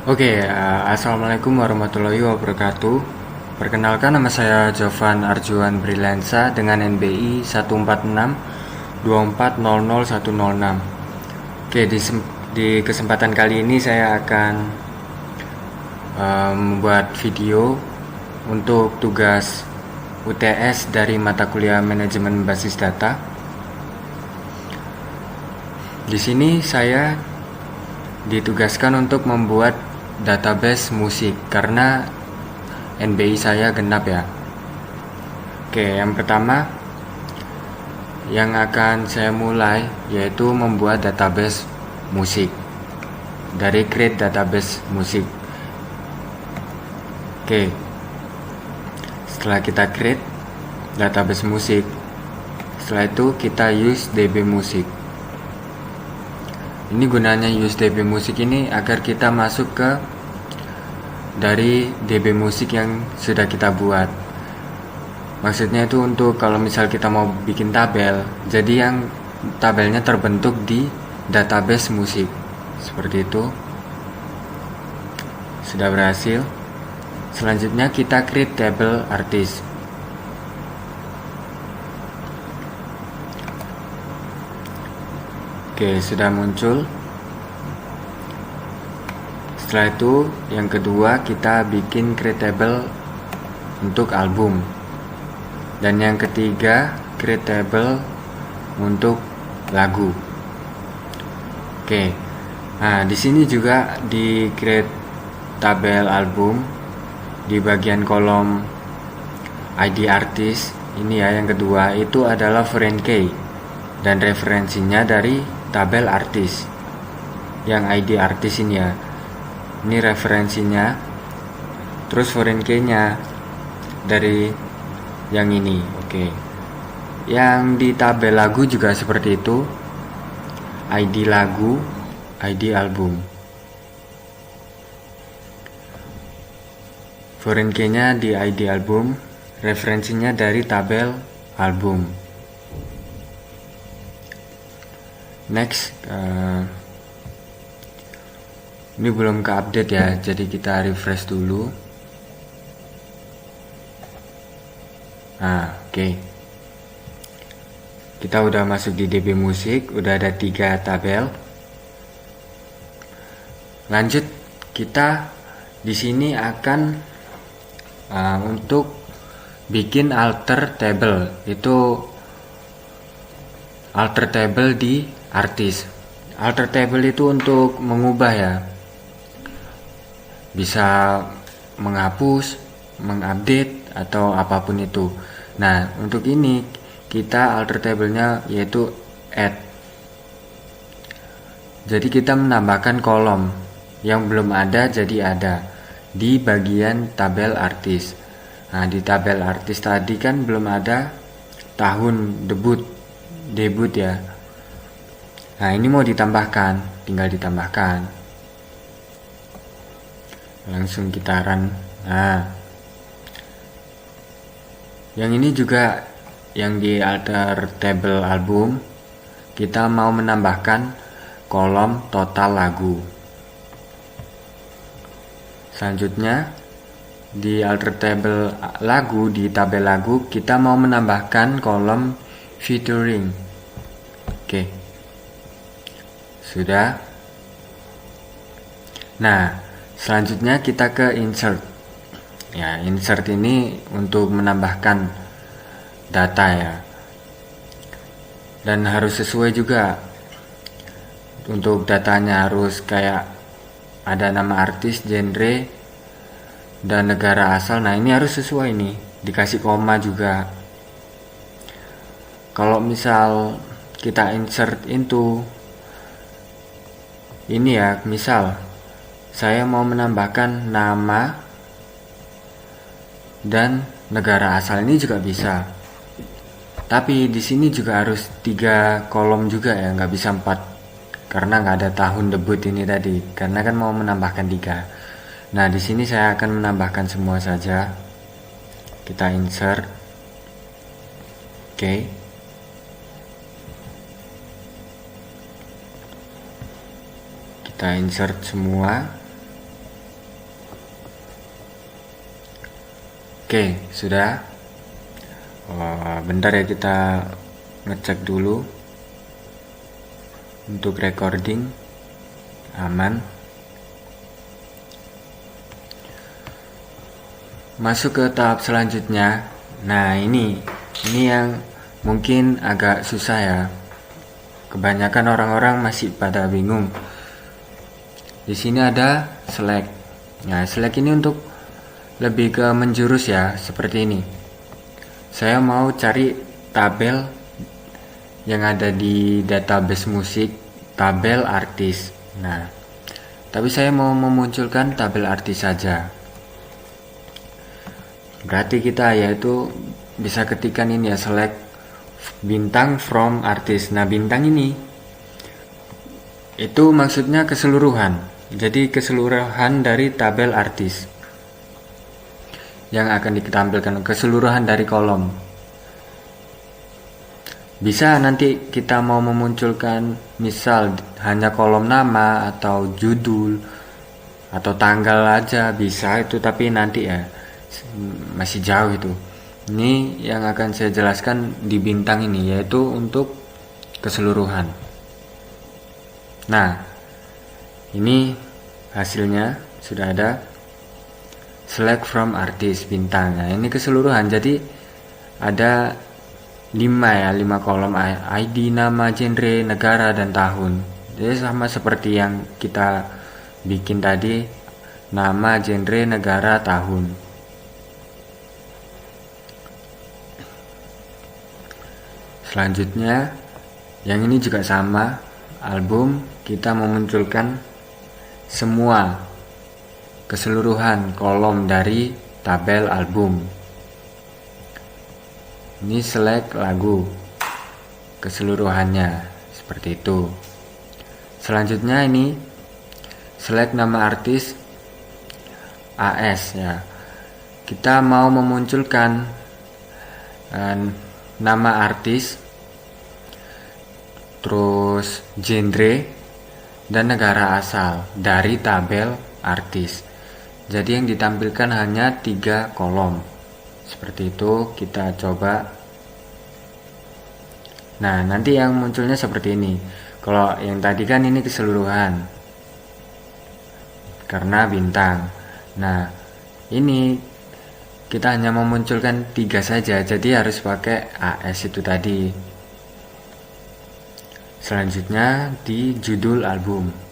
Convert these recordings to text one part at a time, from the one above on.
Assalamualaikum warahmatullahi wabarakatuh. Perkenalkan, nama saya Jovan Arjuan Brilensa dengan NBI 14624000106. Di kesempatan kali ini saya akan membuat video untuk tugas UTS dari mata kuliah Manajemen Basis Data. Di sini saya ditugaskan untuk membuat database musik karena NBI saya genap ya. Yang pertama yang akan saya mulai yaitu membuat database musik dari create database musik. Setelah kita create database musik, setelah itu kita use DB musik. Ini gunanya use DB musik ini agar kita masuk ke dari DB musik yang sudah kita buat. Maksudnya itu untuk kalau misal kita mau bikin tabel, jadi yang tabelnya terbentuk di database musik. Seperti itu. Sudah berhasil. Selanjutnya kita create table artist. Sudah muncul. Setelah itu yang kedua kita bikin create table untuk album. Dan yang ketiga create table untuk lagu. Nah, di sini juga di create tabel album di bagian kolom ID artist ini ya, yang kedua itu adalah foreign key dan referensinya dari tabel artis yang ID artis ini ya, ini referensinya, terus foreign key nya dari yang ini. Yang di tabel lagu juga seperti itu, ID lagu, ID album, foreign key nya di ID album, referensinya dari tabel album. Next, ini belum ke update ya, jadi kita refresh dulu. Kita udah masuk di DB musik, udah ada 3 tabel. Lanjut, kita di sini akan untuk bikin alter table, itu alter table di artis. Alter table itu untuk mengubah ya, bisa menghapus, mengupdate atau apapun itu. Nah, untuk ini kita alter table-nya yaitu add. Jadi kita menambahkan kolom yang belum ada jadi ada di bagian tabel artis. Nah, di tabel artis tadi kan belum ada tahun debut ya. Nah, ini mau ditambahkan, tinggal ditambahkan. Langsung kita run. Nah, yang ini juga yang di alter table album, kita mau menambahkan kolom total lagu. Selanjutnya di alter table lagu, di tabel lagu kita mau menambahkan kolom featuring. Sudah. Nah, selanjutnya kita ke insert. Ya, insert ini untuk menambahkan data ya. Dan harus sesuai juga. Untuk datanya harus kayak ada nama artis, genre, dan negara asal. Nah, ini harus sesuai nih. Dikasih koma juga. Kalau misal kita insert into ini ya, misal saya mau menambahkan nama dan negara asal, ini juga bisa. Tapi di sini juga harus 3 kolom juga ya, nggak bisa 4 karena nggak ada tahun debut ini tadi. Karena kan mau menambahkan 3. Nah, di sini saya akan menambahkan semua saja. Kita insert. Kita insert semua. Oke, sudah. Bentar ya, kita ngecek dulu untuk recording aman. Masuk ke tahap selanjutnya. Nah, ini yang mungkin agak susah ya. Kebanyakan orang-orang masih pada bingung. Di sini ada select. Nah, select ini untuk lebih ke menjurus ya, seperti ini. Saya mau cari tabel yang ada di database musik, tabel artis. Nah, tapi saya mau memunculkan tabel artis saja. Berarti kita yaitu bisa ketikkan ini ya, select bintang from artis. Nah, bintang ini itu maksudnya keseluruhan. Jadi keseluruhan dari tabel artis yang akan ditampilkan, keseluruhan dari kolom. Bisa nanti kita mau memunculkan misal hanya kolom nama atau judul atau tanggal aja bisa itu, tapi nanti ya masih jauh itu. Ini yang akan saya jelaskan di bintang ini, yaitu untuk keseluruhan. Nah, ini hasilnya sudah ada. Select from artist bintang. Nah, ini keseluruhan. Jadi ada 5 kolom, ID, nama, genre, negara, dan tahun. Jadi sama seperti yang kita bikin tadi, nama, genre, negara, tahun. Selanjutnya, yang ini juga sama, album, kita memunculkan semua keseluruhan kolom dari tabel album. Ini select lagu, keseluruhannya, seperti itu. Selanjutnya ini select nama artis, AS ya. Kita mau memunculkan nama artis, terus genre dan negara asal dari tabel artis. Jadi yang ditampilkan hanya 3 kolom. Seperti itu, kita coba. Nah, nanti yang munculnya seperti ini. Kalau yang tadi kan ini keseluruhan, karena bintang. Nah, ini kita hanya memunculkan 3 saja, jadi harus pakai AS itu tadi. Selanjutnya di judul album,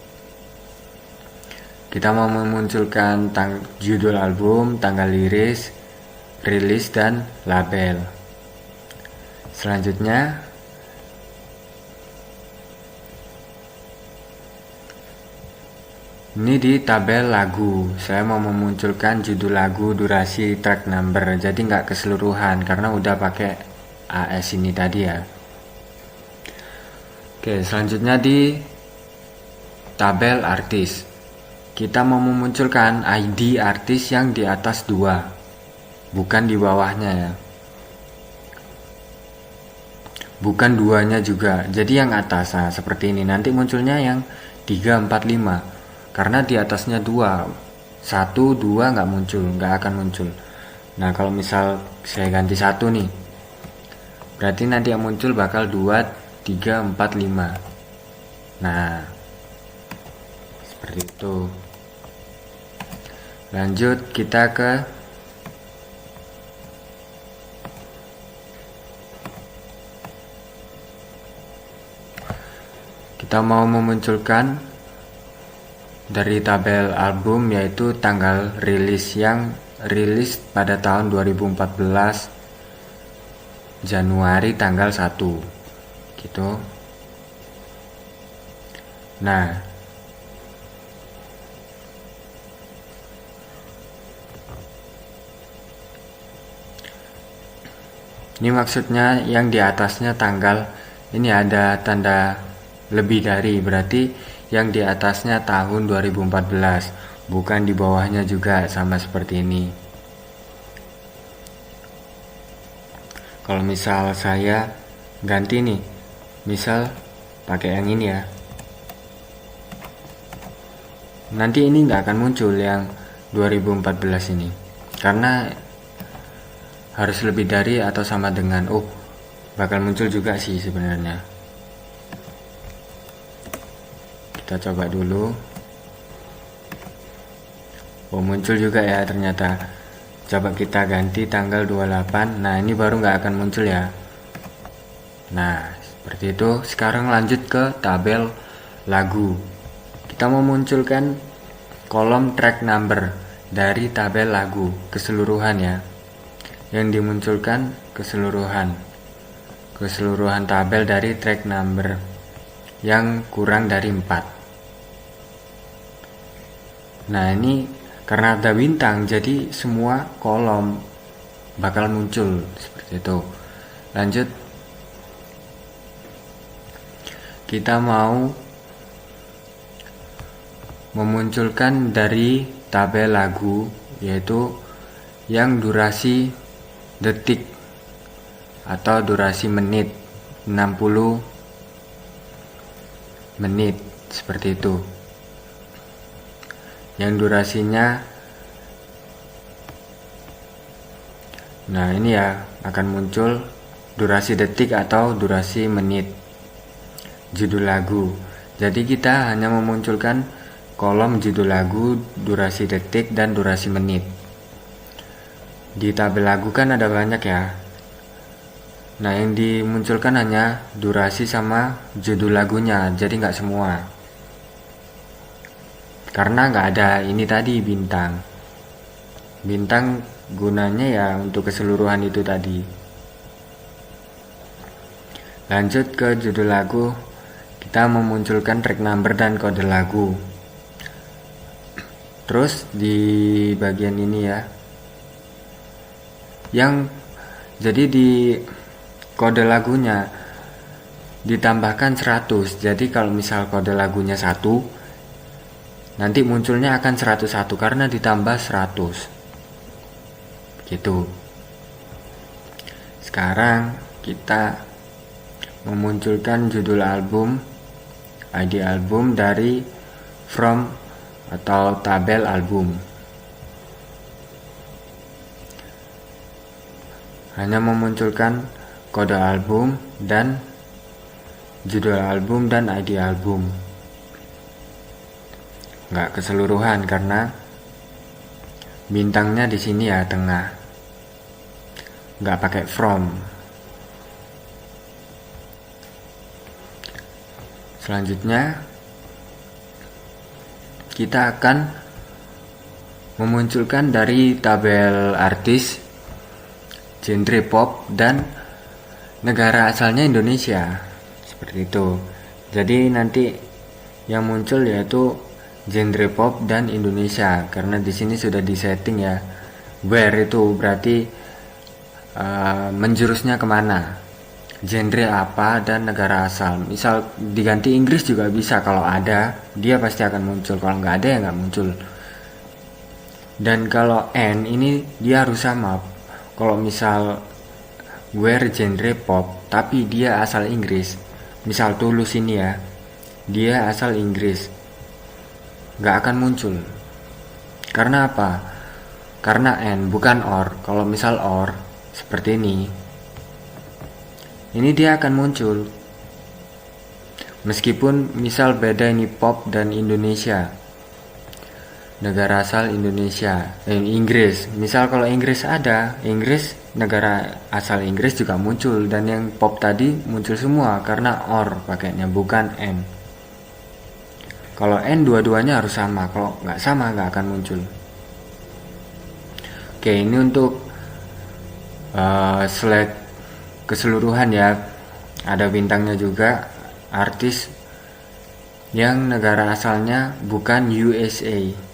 kita mau memunculkan judul album, tanggal rilis dan label. Selanjutnya ini di tabel lagu, saya mau memunculkan judul lagu, durasi, track number. Jadi nggak keseluruhan karena udah pakai AS ini tadi ya. Oke, selanjutnya di tabel artis, kita mau memunculkan ID artis yang di atas 2, bukan di bawahnya ya, bukan 2-nya juga, jadi yang atas. Nah, seperti ini nanti munculnya yang 3, 4, 5, karena di atasnya 2, 1, 2 nggak akan muncul. Nah, kalau misal saya ganti 1 nih, berarti nanti yang muncul bakal 2, 3, 4, 5. Nah, seperti itu. Lanjut kita mau memunculkan dari tabel album, yaitu tanggal rilis yang rilis pada tahun 2014 Januari tanggal 1 gitu. Nah, ini maksudnya yang di atasnya tanggal, ini ada tanda lebih dari, berarti yang di atasnya tahun 2014, bukan di bawahnya juga, sama seperti ini. Kalau misal saya ganti nih, misal pakai yang ini ya, nanti ini nggak akan muncul yang 2014 ini, karena harus lebih dari atau sama dengan. Oh, bakal muncul juga sih sebenarnya. Kita coba dulu. Oh, muncul juga ya ternyata. Coba kita ganti tanggal 28. Nah, ini baru nggak akan muncul ya. Nah, seperti itu. Sekarang lanjut ke tabel lagu. Kita mau munculkan kolom track number dari tabel lagu keseluruhan ya. Yang dimunculkan keseluruhan tabel dari track number yang kurang dari 4. Nah, ini karena ada bintang, jadi semua kolom bakal muncul seperti itu. Lanjut, kita mau memunculkan dari tabel lagu, yaitu yang durasi detik atau durasi menit, 60 menit seperti itu. Yang durasinya, nah ini ya akan muncul durasi detik atau durasi menit, judul lagu. Jadi kita hanya memunculkan kolom judul lagu, durasi detik, dan durasi menit. Di tabel lagu kan ada banyak ya. Nah, yang dimunculkan hanya durasi sama judul lagunya, jadi nggak semua. Karena nggak ada ini tadi bintang. Bintang gunanya ya untuk keseluruhan itu tadi. Lanjut ke judul lagu, kita memunculkan track number dan kode lagu. Terus di bagian ini ya, jadi di kode lagunya ditambahkan 100. Jadi kalau misal kode lagunya 1, nanti munculnya akan 101 karena ditambah 100 gitu. Sekarang kita memunculkan judul album, ID album dari from atau tabel album. Hanya memunculkan kode album dan judul album dan ID album, nggak keseluruhan karena bintangnya di sini ya tengah, nggak pakai from. Selanjutnya kita akan memunculkan dari tabel artis, genre pop, dan negara asalnya Indonesia seperti itu. Jadi nanti yang muncul yaitu genre pop dan Indonesia, karena di sini sudah disetting ya. Where itu berarti menjurusnya kemana, genre apa, dan negara asal. Misal diganti Inggris juga bisa, kalau ada dia pasti akan muncul, kalau nggak ada ya nggak muncul. Dan kalau N ini dia harus sama. Kalau misal where genre pop tapi dia asal Inggris, misal Tulus ini ya, dia asal Inggris, nggak akan muncul. Karena apa? Karena N bukan OR. Kalau misal OR seperti ini dia akan muncul. Meskipun misal beda ini pop dan Indonesia, negara asal Indonesia, Inggris. Misal kalau Inggris ada, Inggris, negara asal Inggris juga muncul, dan yang pop tadi muncul semua karena OR pakainya, bukan N. Kalau N dua-duanya harus sama, kalau nggak sama nggak akan muncul. Oke, ini untuk select keseluruhan ya. Ada bintangnya juga, artis yang negara asalnya bukan USA.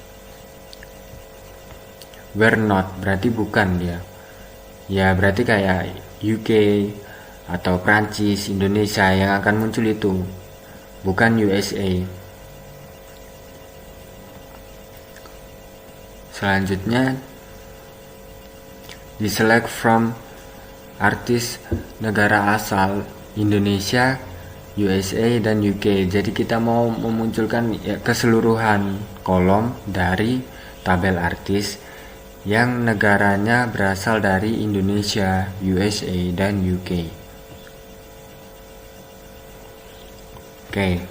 Were not berarti bukan dia. Ya berarti kayak UK atau Prancis, Indonesia yang akan muncul itu, bukan USA. Selanjutnya di select from artis negara asal Indonesia, USA, dan UK. Jadi kita mau memunculkan ya, keseluruhan kolom dari tabel artis yang negaranya berasal dari Indonesia, USA, dan UK. Oke,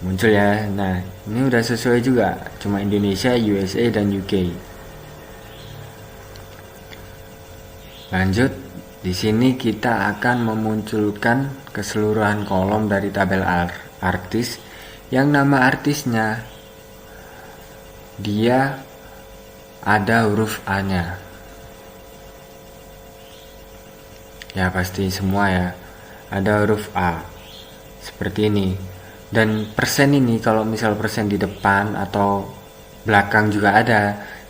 muncul ya. Nah, ini udah sesuai juga, cuma Indonesia, USA, dan UK. Lanjut, di sini kita akan memunculkan keseluruhan kolom dari tabel artis yang nama artisnya dia ada huruf A-nya. Ya pasti semua ya, ada huruf A. Seperti ini. Dan persen ini kalau misal persen di depan atau belakang juga ada.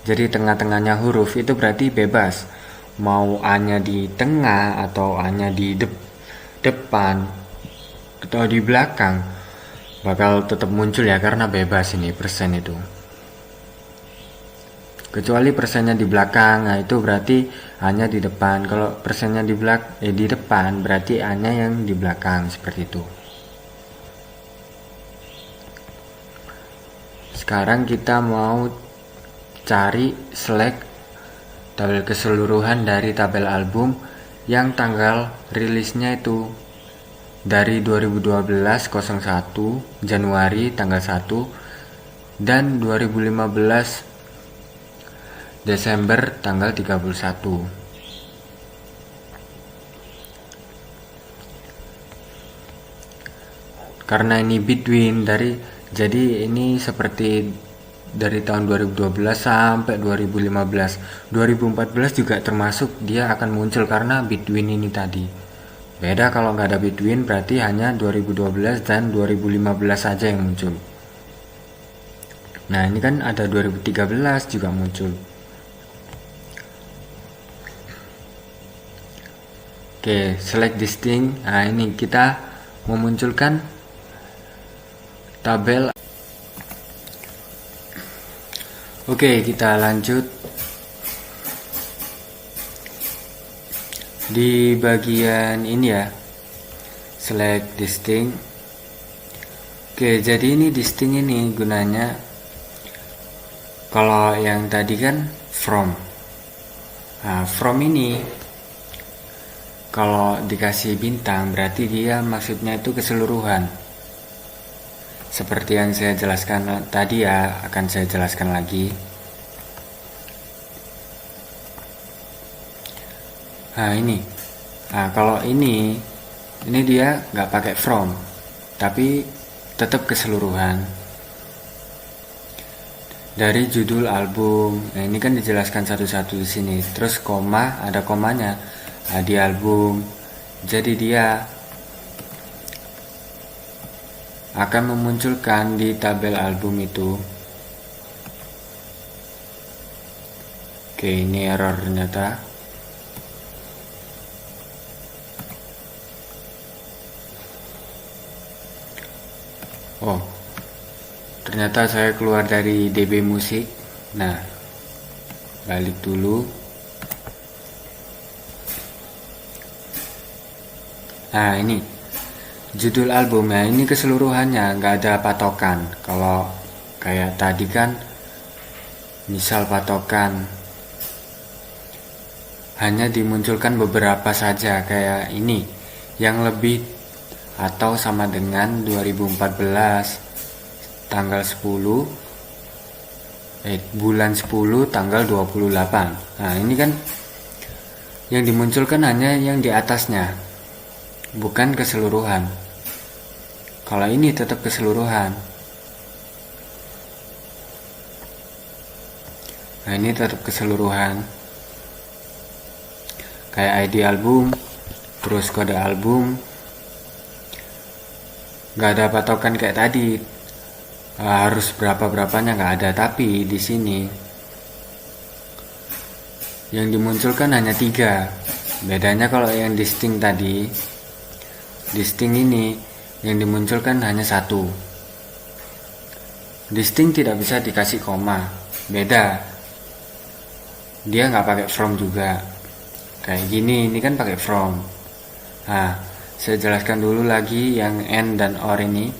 Jadi tengah-tengahnya huruf itu berarti bebas. Mau A-nya di tengah atau A-nya di depan atau di belakang bakal tetap muncul ya, karena bebas ini persen itu. Kecuali persennya di belakang, nah itu berarti A-nya di depan. Kalau persennya di depan berarti A-nya yang di belakang, seperti itu. Sekarang kita mau cari select tabel keseluruhan dari tabel album yang tanggal rilisnya itu dari 2012 01 Januari tanggal 1 dan 2015 Desember tanggal 31. Karena ini between jadi ini seperti dari tahun 2012 sampai 2015. 2014 juga termasuk, dia akan muncul karena between ini tadi. Beda kalau nggak ada between, berarti hanya 2012 dan 2015 saja yang muncul. Nah ini kan ada 2013 juga muncul. Oke, select distinct. Nah ini kita memunculkan tabel. Oke, kita lanjut di bagian ini ya, select distinct. Oke, jadi ini distinct ini gunanya, kalau yang tadi kan from. Nah, from ini kalau dikasih bintang berarti dia maksudnya itu keseluruhan. Seperti yang saya jelaskan tadi ya, akan saya jelaskan lagi. Nah ini, nah kalau ini dia nggak pakai from, tapi tetap keseluruhan. Dari judul album, nah ini kan dijelaskan satu-satu di sini. Terus koma, ada komanya, nah, di album. Jadi dia akan memunculkan di tabel album itu. Oke, ini error ternyata. Oh, ternyata saya keluar dari DB Musik. Nah, balik dulu. Nah ini judul albumnya, ini keseluruhannya, nggak ada patokan. Kalau kayak tadi kan misal patokan hanya dimunculkan beberapa saja, kayak ini yang lebih atau sama dengan 2014 tanggal 10 bulan 10 tanggal 28. Nah ini kan yang dimunculkan hanya yang di atasnya, bukan keseluruhan. Kalau ini tetap keseluruhan. Nah ini tetap keseluruhan. Kayak ID album, terus kode album. Gak ada patokan kayak tadi. Harus berapa-berapanya gak ada. Tapi di sini yang dimunculkan hanya 3. Bedanya kalau yang distinct tadi, distinct ini yang dimunculkan hanya 1. Distinct tidak bisa dikasih koma, beda. Dia nggak pakai from juga. Kayak gini, ini kan pakai from. Nah, saya jelaskan dulu lagi yang and dan or ini.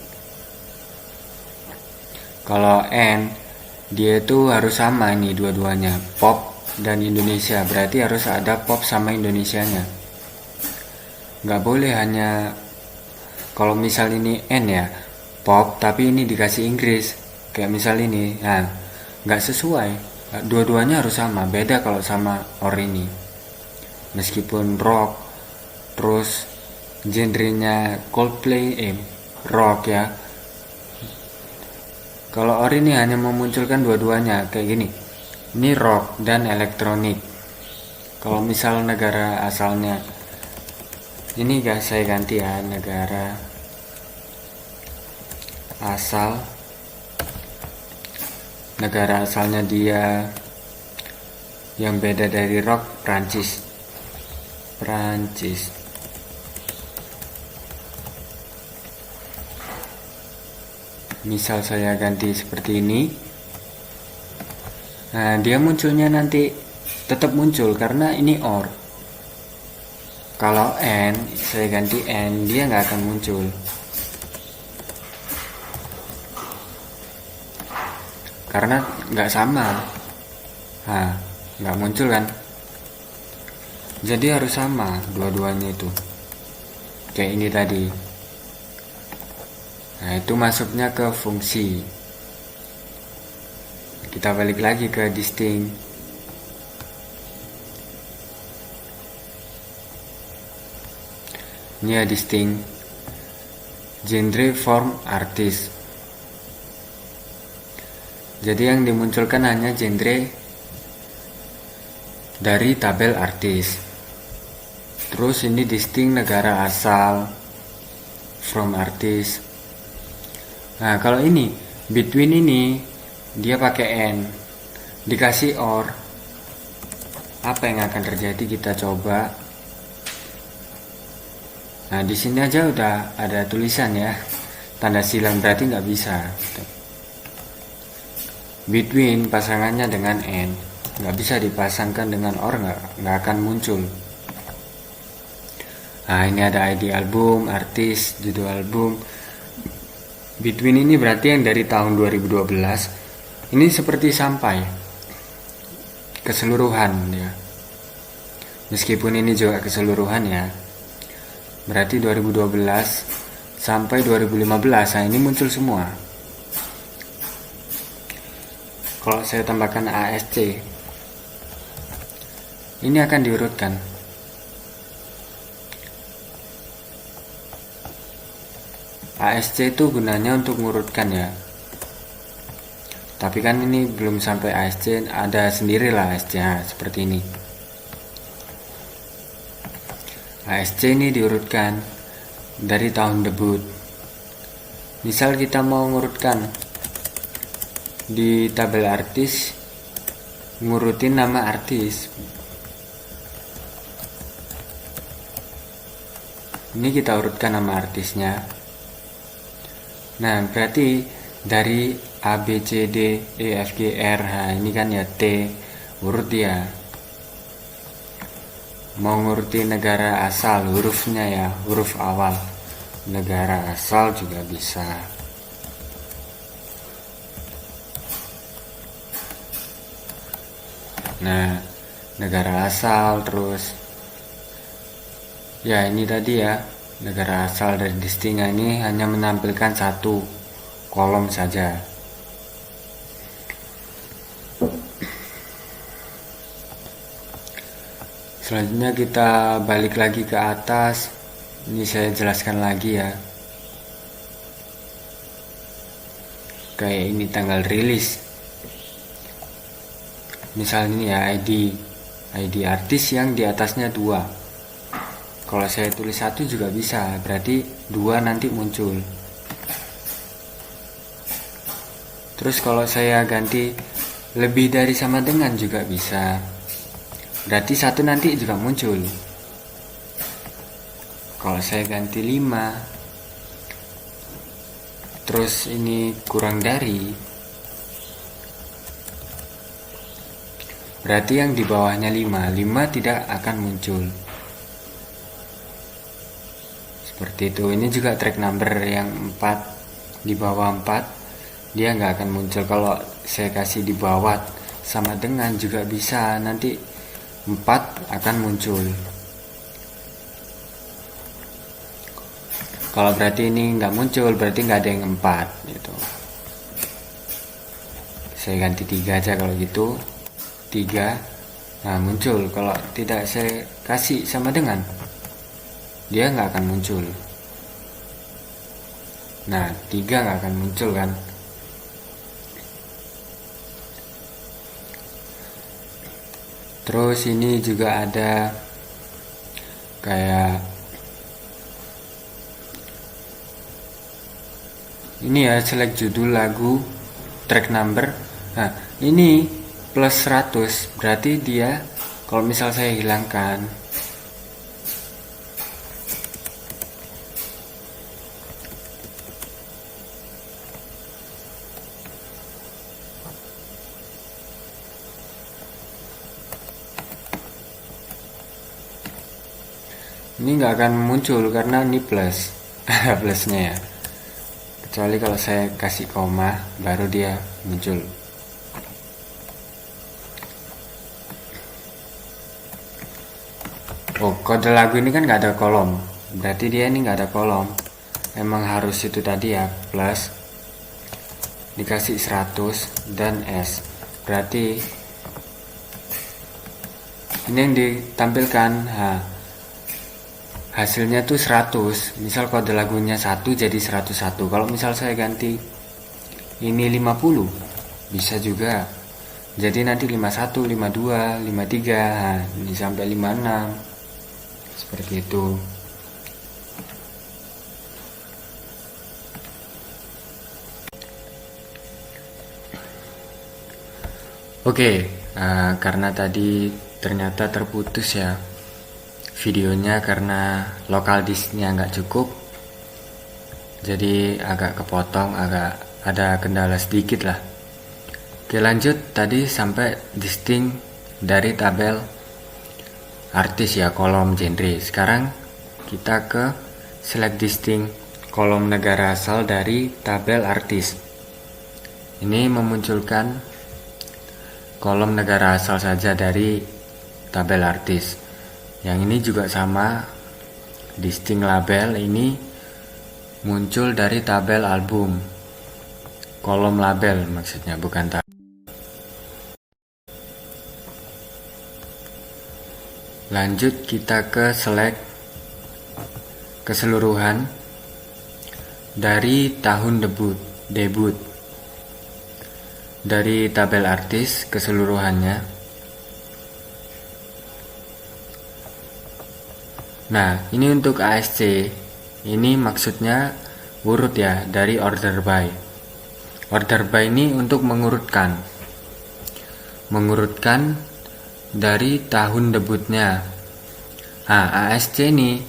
Kalau and, dia itu harus sama ini dua-duanya, pop dan Indonesia, berarti harus ada pop sama Indonesianya. Nggak boleh hanya, kalau misal ini N ya, pop tapi ini dikasih Inggris, kayak misal ini, nah nggak sesuai. Dua-duanya harus sama, beda kalau sama or ini. Meskipun rock, terus genrenya Coldplay, rock ya. Kalau or ini hanya memunculkan dua-duanya kayak gini. Ini rock dan elektronik. Kalau misal negara asalnya, ini guys saya ganti ya, negara asal. Negara asalnya dia yang beda dari rock, Prancis. Misal saya ganti seperti ini, nah dia munculnya nanti tetap muncul karena ini OR. Kalau N, saya ganti N, dia nggak akan muncul karena nggak sama. Nah, nggak muncul kan, jadi harus sama dua-duanya itu kayak ini tadi. Nah, itu masuknya ke fungsi. Kita balik lagi ke distinct. Ini ya distinct. Genre, form, artis. Jadi yang dimunculkan hanya genre dari tabel artis. Terus ini distinct negara asal, from artis. Nah, kalau ini between ini dia pakai N, dikasih OR, apa yang akan terjadi kita coba. Nah, di sini aja udah ada tulisan ya, tanda silang, berarti nggak bisa. Between pasangannya dengan N, nggak bisa dipasangkan dengan OR, nggak akan muncul. Nah, ini ada ID album, artis, judul album. Between ini berarti yang dari tahun 2012. Ini seperti sampai keseluruhan ya. Meskipun ini juga keseluruhan ya. Berarti 2012 sampai 2015. Nah, ini muncul semua. Kalau saya tambahkan ASC, ini akan diurutkan. ASC itu gunanya untuk mengurutkan ya. Tapi kan ini belum sampai ASC, ada sendirilah ASC seperti ini. ASC ini diurutkan dari tahun debut. Misal kita mau ngurutkan di tabel artis, ngurutin nama artis. Ini kita urutkan nama artisnya. Nah, berarti dari A, B, C, D, E, F, G, R. Nah, ini kan ya T, urut dia. Mau ngurutin negara asal, hurufnya ya, huruf awal. Negara asal juga bisa. Nah, negara asal terus. Ya, ini tadi ya. Negara asal dari distinct ini hanya menampilkan satu kolom saja. Selanjutnya kita balik lagi ke atas. Ini saya jelaskan lagi ya. Kayak ini tanggal rilis. Misal ini ya ID artis yang di atasnya 2. Kalau saya tulis 1 juga bisa, berarti 2 nanti muncul. Terus kalau saya ganti lebih dari sama dengan juga bisa, berarti 1 nanti juga muncul. Kalau saya ganti 5, terus ini kurang dari, berarti yang di bawahnya 5 tidak akan muncul. Seperti itu. Ini juga track number yang 4, di bawah 4 dia nggak akan muncul. Kalau saya kasih di bawah sama dengan juga bisa, nanti 4 akan muncul. Kalau berarti ini nggak muncul, berarti nggak ada yang 4 gitu. Saya ganti 3 aja kalau gitu. 3. Nah, muncul. Kalau tidak saya kasih sama dengan, dia nggak akan muncul. Nah, 3 nggak akan muncul kan. Terus ini juga ada kayak ini ya, select judul lagu, track number. Nah, ini plus 100, berarti dia kalau misal saya hilangkan, ini nggak akan muncul karena ini plus. Plusnya ya, kecuali kalau saya kasih koma baru dia muncul. Oh, kode lagu ini kan nggak ada kolom, berarti dia ini nggak ada kolom. Emang harus itu tadi ya, plus dikasih 100 dan S, berarti ini yang ditampilkan. Nah, hasilnya tuh 100. Misal kode lagunya 1 jadi 101. Kalau misal saya ganti ini 50, bisa juga jadi nanti 51, 52, 53. Nah, ini sampai 56. Seperti itu. Oke, karena tadi ternyata terputus ya videonya karena lokal disknya nggak cukup, jadi agak kepotong, agak ada kendala sedikit lah. Oke, lanjut. Tadi sampai distinct dari tabel artis ya, kolom genre. Sekarang kita ke select distinct kolom negara asal dari tabel artis. Ini memunculkan kolom negara asal saja dari tabel artis. Yang ini juga sama, distinct label ini muncul dari tabel album, kolom label maksudnya, bukan tabel. Lanjut kita ke select keseluruhan dari tahun debut dari tabel artis keseluruhannya. Nah, ini untuk ASC, ini maksudnya urut ya, dari order by. Order by ini untuk mengurutkan dari tahun debutnya. Nah, ASC ini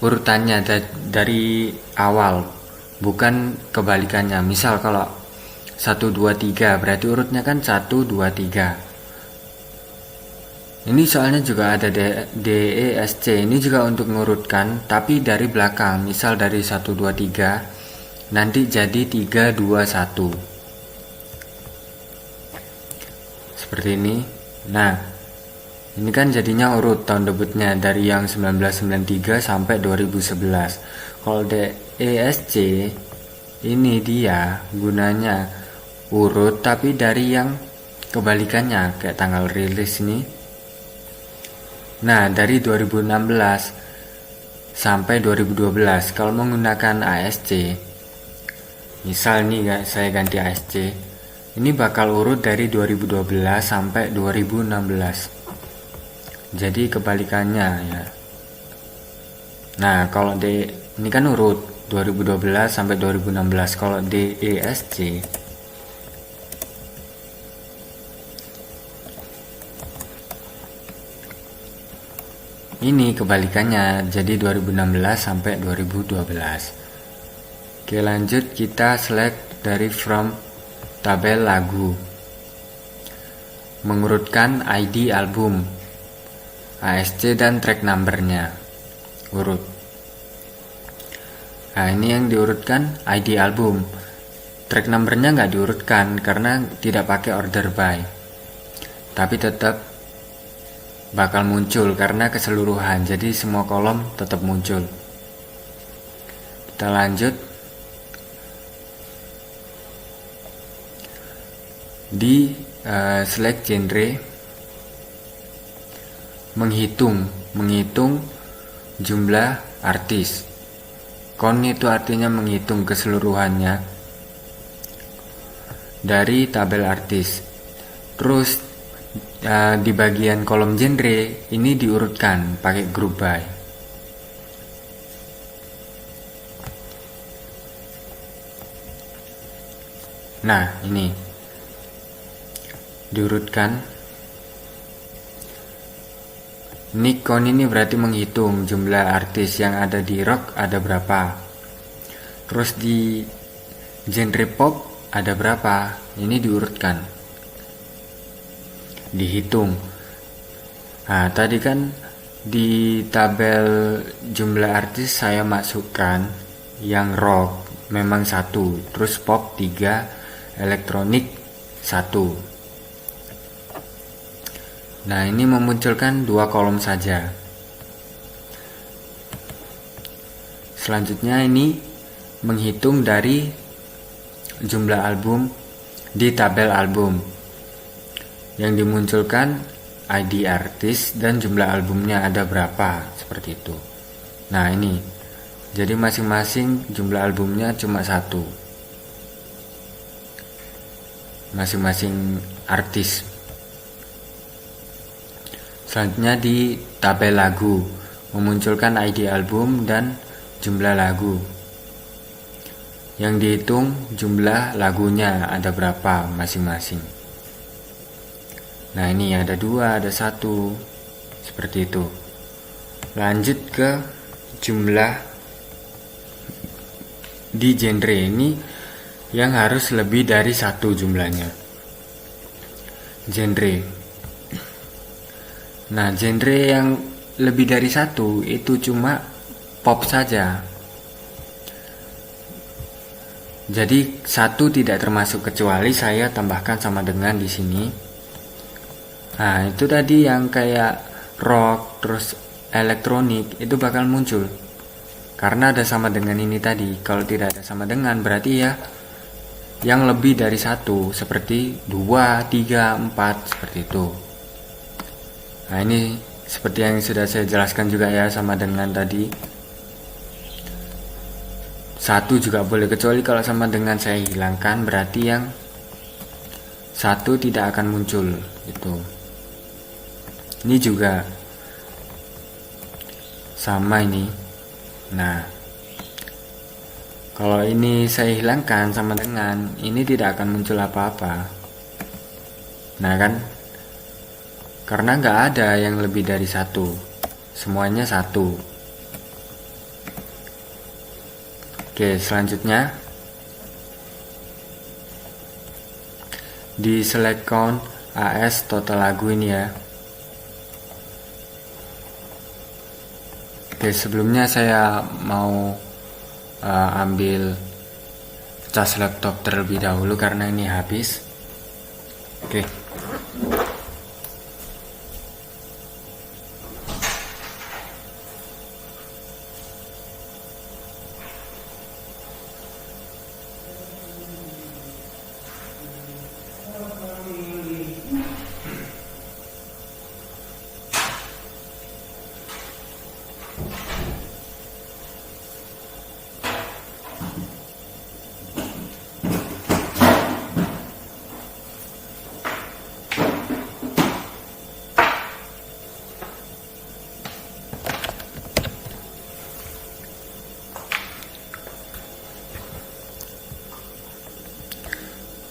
urutannya dari awal, bukan kebalikannya. Misal kalau 1, 2, 3 berarti urutnya kan 1, 2, 3. Ini soalnya juga ada DESC, ini juga untuk mengurutkan tapi dari belakang. Misal dari 1, 2, 3 nanti jadi 3, 2, 1 seperti ini. Nah, ini kan jadinya urut tahun debutnya dari yang 1993 sampai 2011. Kalau DESC ini dia gunanya urut tapi dari yang kebalikannya, kayak tanggal rilis ini. Nah, dari 2016 sampai 2012 kalau menggunakan ASC, misal nih saya ganti ASC, ini bakal urut dari 2012 sampai 2016. Jadi kebalikannya ya. Nah, kalau ini kan urut 2012 sampai 2016. Kalau DESC ini kebalikannya, jadi 2016 sampai 2012. Oke, lanjut kita select dari from tabel lagu, mengurutkan ID album, ASC dan track numbernya, urut. Nah, ini yang diurutkan ID album, track numbernya nggak diurutkan karena tidak pakai order by. tapi tetap bakal muncul karena keseluruhan, jadi semua kolom tetap muncul. Kita lanjut di select genre, menghitung jumlah artis. Count itu artinya menghitung keseluruhannya dari tabel artis. Terus di bagian kolom genre ini diurutkan pakai group by. Nah, ini diurutkan. Ini count ini berarti menghitung jumlah artis yang ada di rock ada berapa. Terus di genre pop ada berapa. Ini diurutkan, dihitung. Nah, tadi kan di tabel jumlah artis saya masukkan yang rock memang 1, terus pop 3, elektronik 1. Nah, ini memunculkan 2 kolom saja. Selanjutnya ini menghitung dari jumlah album di tabel album. Yang dimunculkan ID artis dan jumlah albumnya ada berapa, seperti itu. Nah, ini. Jadi masing-masing jumlah albumnya cuma 1. Masing-masing artis. Selanjutnya di tabel lagu, memunculkan ID album dan jumlah lagu. Yang dihitung jumlah lagunya ada berapa masing-masing. Nah, ini ada 2, ada 1, seperti itu. Lanjut ke jumlah di genre, ini yang harus lebih dari 1 jumlahnya. Genre. Nah, genre yang lebih dari 1 itu cuma pop saja. Jadi 1 tidak termasuk kecuali saya tambahkan sama dengan di sini. Nah, itu tadi yang kayak rock terus elektronik itu bakal muncul. Karena ada sama dengan ini tadi. Kalau tidak ada sama dengan berarti ya yang lebih dari 1 seperti 2, 3, 4 seperti itu. Nah, ini seperti yang sudah saya jelaskan juga ya sama dengan tadi. 1 juga boleh, kecuali kalau sama dengan saya hilangkan berarti yang 1 tidak akan muncul itu. Ini juga sama ini. Nah, kalau ini saya hilangkan sama dengan ini tidak akan muncul apa-apa. Nah kan, karena nggak ada yang lebih dari 1, semuanya 1. Oke, selanjutnya di select count AS total lagu ini ya. Oke, sebelumnya saya mau ambil cas laptop terlebih dahulu karena ini habis. Oke.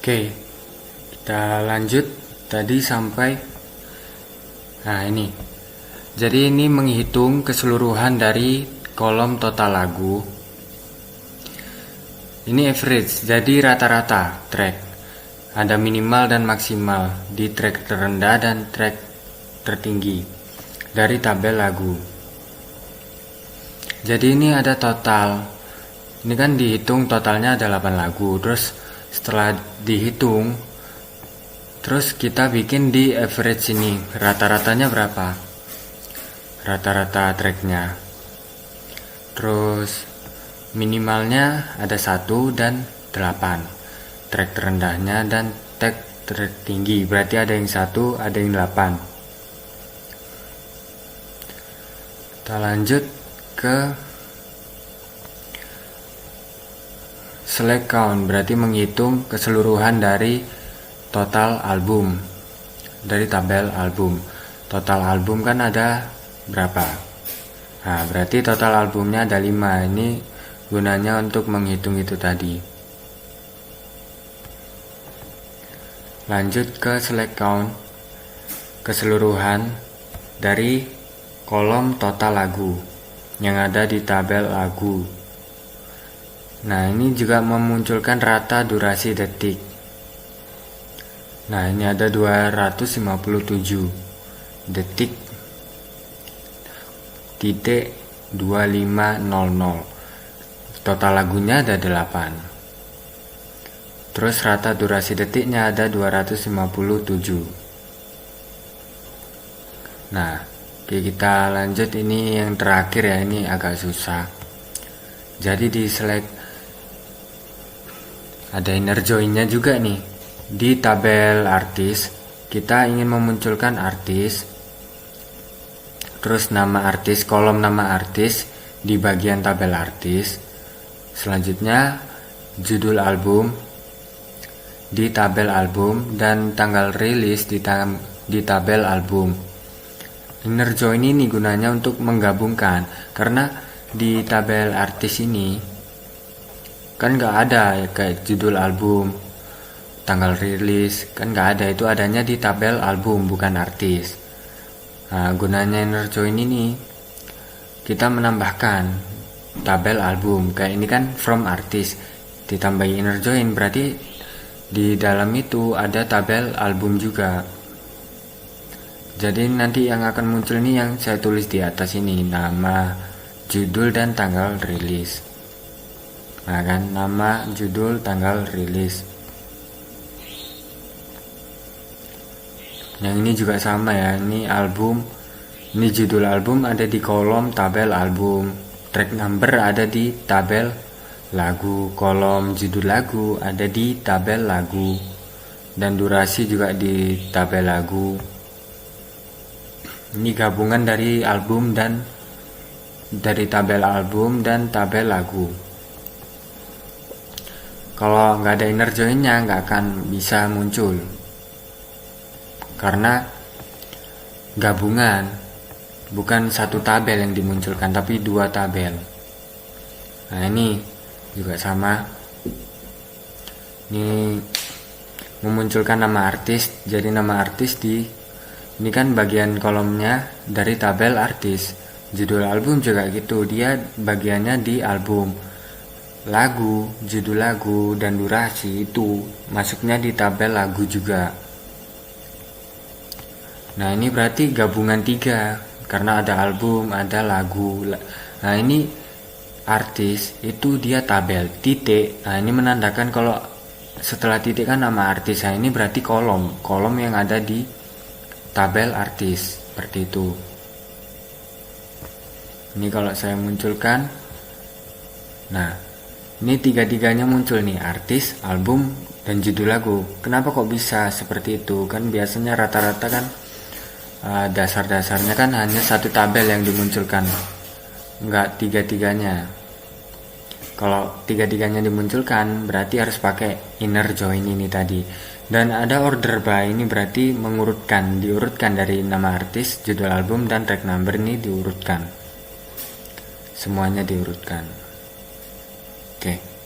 Oke, kita lanjut tadi sampai ini. Jadi ini menghitung keseluruhan dari kolom total lagu. Ini average, jadi rata-rata track. Ada minimal dan maksimal di track terendah dan track tertinggi dari tabel lagu. Jadi ini ada total. Ini kan dihitung totalnya ada 8 lagu. Terus setelah dihitung Terus kita bikin di average ini, rata-ratanya berapa? Rata-rata tracknya. Terus minimalnya ada 1 dan 8. Track terendahnya dan track tertinggi. Berarti ada yang 1, ada yang 8. Kita lanjut ke select count, berarti menghitung keseluruhan dari total album, dari tabel album. Total album kan ada berapa? Nah, berarti total albumnya ada 5. Ini gunanya untuk menghitung itu tadi. Lanjut ke select count, keseluruhan dari kolom total lagu yang ada di tabel lagu. Nah, ini juga memunculkan rata durasi detik. Nah, ini ada 257 detik titik 2500. Total lagunya ada 8. Terus rata durasi detiknya ada 257. Nah, oke, kita lanjut. Ini yang terakhir ya, ini agak susah. Jadi di select ada inner join-nya juga nih. Di tabel artis, kita ingin memunculkan artis, terus nama artis, kolom nama artis di bagian tabel artis. Selanjutnya judul album di tabel album dan tanggal rilis di tabel album. Inner join ini gunanya untuk menggabungkan, karena di tabel artis ini kan nggak ada ya, kayak judul album, tanggal rilis, kan nggak ada. Itu adanya di tabel album, bukan artis. Nah, gunanya inner join ini, kita menambahkan tabel album. Kayak ini kan from artis, ditambahi inner join, berarti di dalam itu ada tabel album juga. Jadi nanti yang akan muncul ini yang saya tulis di atas ini, nama, judul, dan tanggal rilis. Nah kan, nama, judul, tanggal rilis. Yang ini juga sama ya, ini album, ini judul album ada di kolom tabel album, track number ada di tabel lagu, kolom judul lagu ada di tabel lagu, dan durasi juga di tabel lagu. Ini gabungan dari album dan dari tabel album dan tabel lagu. Kalau nggak ada inner join-nya nggak akan bisa muncul, karena gabungan, bukan satu tabel yang dimunculkan tapi 2 tabel. Nah, ini juga sama. Ini memunculkan nama artis, jadi nama artis ini kan bagian kolomnya dari tabel artis. Judul album juga gitu, dia bagiannya di album. Lagu, judul lagu, dan durasi itu masuknya di tabel lagu juga. Nah, ini berarti gabungan 3, karena ada album, ada lagu. Nah, ini artis itu dia tabel titik. Nah, ini menandakan kalau setelah titik kan nama artis. Nah, ini berarti kolom yang ada di tabel artis, seperti itu. Ini kalau saya munculkan, nah ini 3-3-nya muncul nih, artis, album, dan judul lagu. Kenapa kok bisa seperti itu? Kan biasanya rata-rata kan dasar-dasarnya kan hanya satu tabel yang dimunculkan, enggak 3-3-nya. Kalau 3-3-nya dimunculkan berarti harus pakai inner join ini tadi. Dan ada order by, ini berarti diurutkan dari nama artis, judul album, dan track number. Ini diurutkan, semuanya diurutkan. Oke.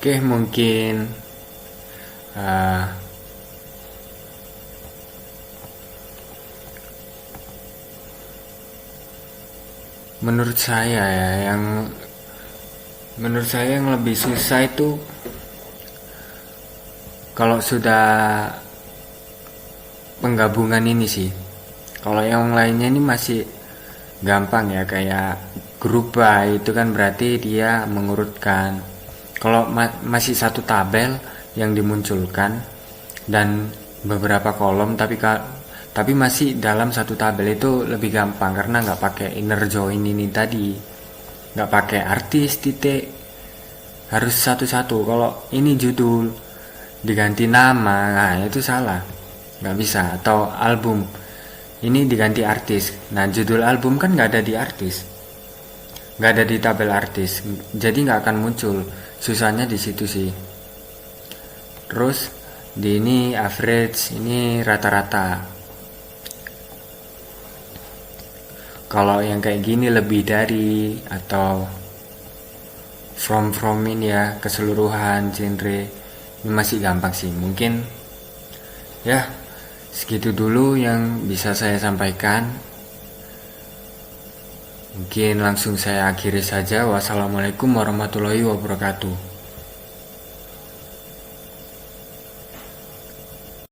Oke, mungkin menurut saya yang lebih susah itu kalau sudah penggabungan ini sih. Kalau yang lainnya ini masih gampang ya, kayak grup by itu kan berarti dia mengurutkan. Kalau masih satu tabel yang dimunculkan dan beberapa kolom, tapi masih dalam satu tabel, itu lebih gampang karena nggak pakai inner join ini tadi, nggak pakai artis titik, harus satu-satu. Kalau ini judul diganti nama, nah itu salah, nggak bisa. Atau album ini diganti artis, nah judul album kan nggak ada di artis, nggak ada di tabel artis, jadi nggak akan muncul. Susahnya di situ sih. Terus di ini average, ini rata-rata. Kalau yang kayak gini lebih dari atau from ini ya, keseluruhan genre, ini masih gampang sih. Mungkin ya segitu dulu yang bisa saya sampaikan. Mungkin langsung saya akhiri saja. Wassalamualaikum warahmatullahi wabarakatuh.